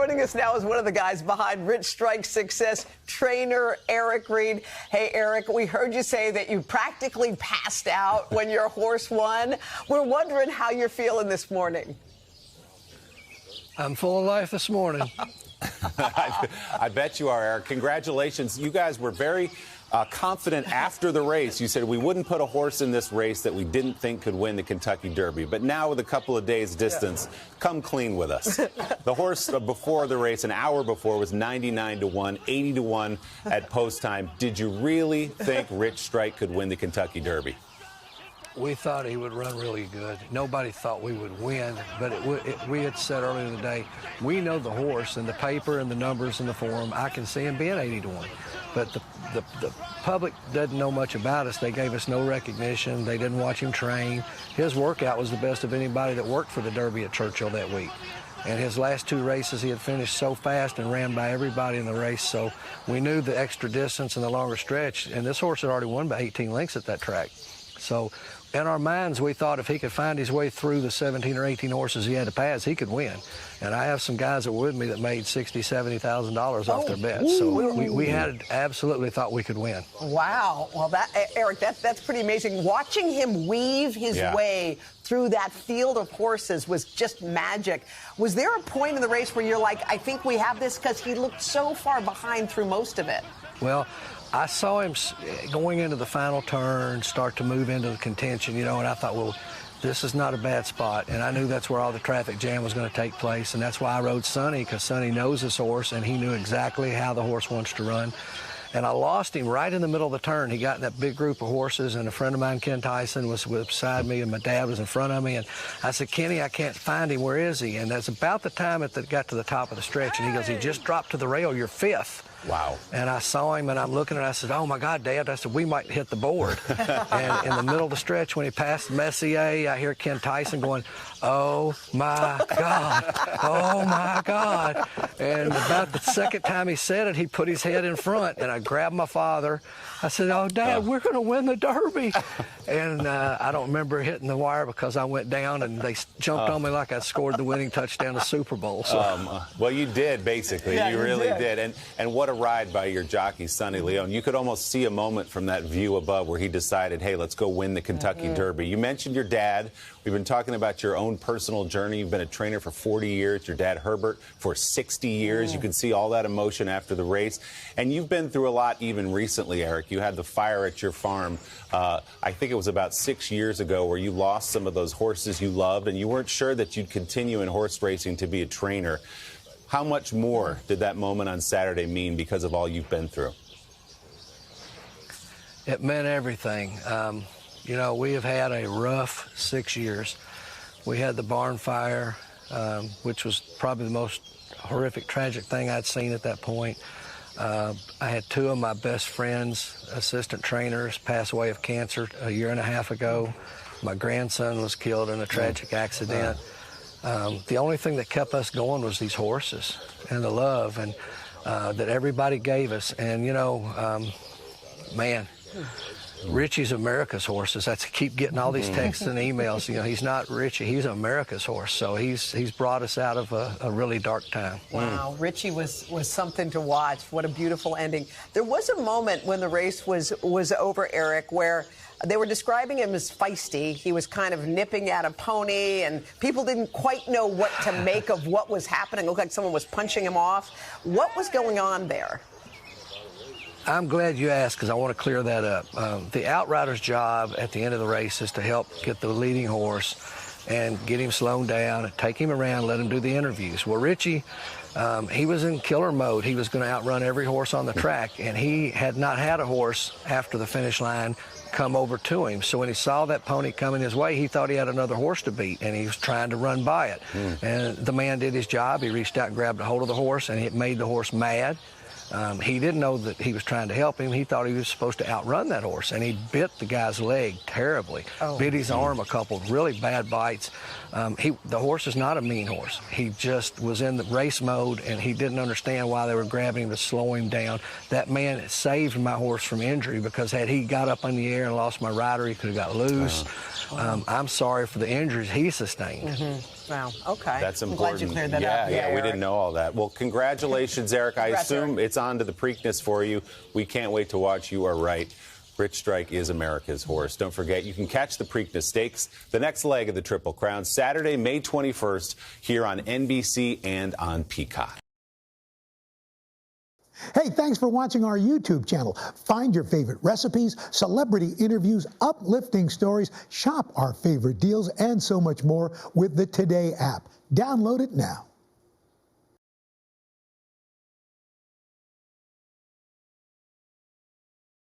Joining us now is one of the guys behind Rich Strike's success, trainer Reid. Hey, Eric, we heard you say that you practically passed out when your horse won. We're wondering how you're feeling this morning. I'm full of life this morning. I bet you are, Eric. Congratulations. You guys were very confident after the race. You said we wouldn't put a horse in this race that we didn't think could win the Kentucky Derby. But now with a couple of days distance, come clean with us. The horse before the race, an hour before, was 99-1, 80-1 at post time. Did you really think Rich Strike could win the Kentucky Derby? We thought he would run really good. Nobody thought we would win, but we had said earlier in the day, we know the horse and the paper and the numbers and the form. I can see him being 80-1. But the public doesn't know much about us. They gave us no recognition. They didn't watch him train. His workout was the best of anybody that worked for the Derby at Churchill that week. And his last two races, he had finished so fast and ran by everybody in the race. So we knew the extra distance and the longer stretch. And this horse had already won by 18 lengths at that track. So in our minds, we thought if he could find his way through the 17 or 18 horses he had to pass, he could win. And I have some guys that were with me that made $60,000, $70,000 off their bets. So we had absolutely thought we could win. Wow. Well, Eric, that's pretty amazing. Watching him weave his way through that field of horses was just magic. Was there a point in the race where you're like, I think we have this, because he looked so far behind through most of it? Well, I saw him going into the final turn, start to move into the contention, and I thought, well, this is not a bad spot. And I knew that's where all the traffic jam was going to take place. And that's why I rode Sonny, because Sonny knows his horse, and he knew exactly how the horse wants to run. And I lost him right in the middle of the turn. He got in that big group of horses, and a friend of mine, Ken Tyson, was beside me, and my dad was in front of me. And I said, Kenny, I can't find him. Where is he? And that's about the time that got to the top of the stretch. And he goes, he just dropped to the rail. You're fifth. Wow. And I saw him, and I'm looking, and I said, oh, my God, Dad. I said, we might hit the board. And in the middle of the stretch, when he passed Messier, I hear Ken Tyson going, oh, my God, oh, my God. And about the second time he said it, he put his head in front, and I grabbed my father. I said, oh, Dad, we're going to win the Derby. And I don't remember hitting the wire because I went down, and they jumped on me like I scored the winning touchdown to Super Bowl. So. Well, you did, basically. Yeah, you really did. And what a ride by your jockey, Sonny Leone. You could almost see a moment from that view above where he decided, hey, let's go win the Kentucky Derby. You mentioned your dad. We've been talking about your own personal journey. You've been a trainer for 40 years. Your dad, Herbert, for 60 years. You can see all that emotion after the race. And you've been through a lot even recently, Eric. You had the fire at your farm, I think it was about 6 years ago, where you lost some of those horses you loved, and you weren't sure that you'd continue in horse racing to be a trainer. How much more did that moment on Saturday mean because of all you've been through? It meant everything. We have had a rough 6 years. We had the barn fire, which was probably the most horrific, tragic thing I'd seen at that point. I had two of my best friends, assistant trainers, pass away of cancer a year and a half ago. My grandson was killed in a tragic accident. The only thing that kept us going was these horses and the love and that everybody gave us. And, man, Richie's America's horse. I keep getting all these texts and emails. He's not Richie. He's America's horse. So he's brought us out of a really dark time. Wow, Richie was something to watch. What a beautiful ending. There was a moment when the race was over, Eric, where they were describing him as feisty. He was kind of nipping at a pony, and people didn't quite know what to make of what was happening. It looked like someone was punching him off. What was going on there? I'm glad you asked, because I want to clear that up. The Outrider's job at the end of the race is to help get the leading horse and get him slowed down and take him around, let him do the interviews. Well, Richie, he was in killer mode. He was going to outrun every horse on the track, and he had not had a horse after the finish line come over to him. So when he saw that pony coming his way, he thought he had another horse to beat, and he was trying to run by it. And the man did his job. He reached out and grabbed a hold of the horse, and it made the horse mad. He didn't know that he was trying to help him. He thought he was supposed to outrun that horse, and he bit the guy's leg terribly, bit his arm a couple really bad bites. The horse is not a mean horse. He just was in the race mode, and he didn't understand why they were grabbing him to slow him down. That man saved my horse from injury, because had he got up in the air and lost my rider, he could have got loose. I'm sorry for the injuries he sustained. Wow. Okay. That's important. I'm glad you cleared that up. Yeah, we Eric. didn't know all that. Well, congratulations, Eric. I Congrats, assume Eric. it's on to the Preakness for you. We can't wait to watch. You are right. Rich Strike is America's horse. Don't forget, you can catch the Preakness Stakes, the next leg of the Triple Crown, Saturday, May 21st, here on NBC and on Peacock. Hey, thanks for watching our YouTube channel. Find your favorite recipes, celebrity interviews, uplifting stories, shop our favorite deals, and so much more with the Today app. Download it now.